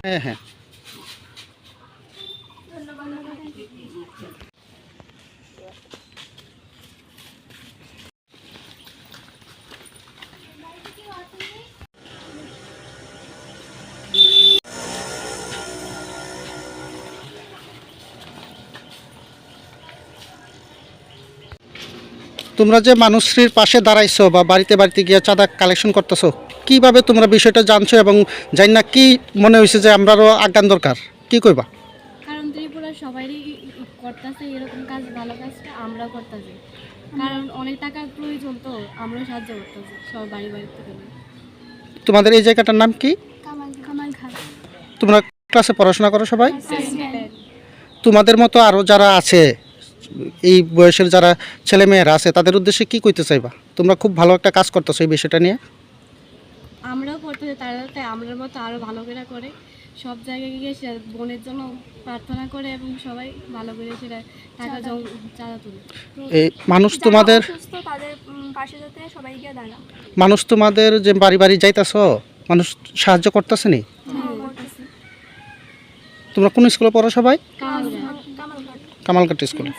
হ্যাঁ হ্যাঁ। তোমরা যে মানুষের পাশে দাঁড়াইছো বা বাড়িতে বাড়িতে গিয়ে চাঁদা কালেকশন করতেছো, কিভাবে তোমরা বিষয়টা জানছো এবং জানি না কি মনে হয়েছে যে আমরাও আজ্ঞান দরকার, কি কইবা? কারণ ত্রিপুরা সবারই করতেছে এরকম কাজ, ভালো কাজটা আমরাও করতেছি। কারণ অনেক টাকার প্রয়োজন, তো আমরাও সাহায্য করতেছি সব বাড়ি বাড়িতে গেলে। তোমাদের এই জায়গাটার নাম কি? কামাল খান। তোমরা ক্লাসে পড়াশোনা করো সবাই? তোমাদের মতো আরও যারা আছে, এই বয়সের যারা ছেলেমেয়েরা আছে, তাদের উদ্দেশ্যে কি কইতে চাইবা? তোমরা খুব ভালো একটা কাজ করতেছো এই বিষয়টা নিয়ে। আমরাও করতেছি, তারা যাতে আমরার মতো আরও ভালো করে সব জায়গায় গিয়ে সে বোনের জন্য প্রার্থনা করে এবং সবাই ভালো করে সেটা টাকা চাঁদা তুলে। এই মানুষ তোমাদের তাদের পাশে যাতে সবাই গিয়ে দাঁড়া। মানুষ তোমাদের যে বাড়ি বাড়ি যাইতাছো, মানুষ সাহায্য করতেছে নি? তোমরা কোন স্কুলে পড়ো সবাই? কামালঘাট কামালঘাট স্কুলে।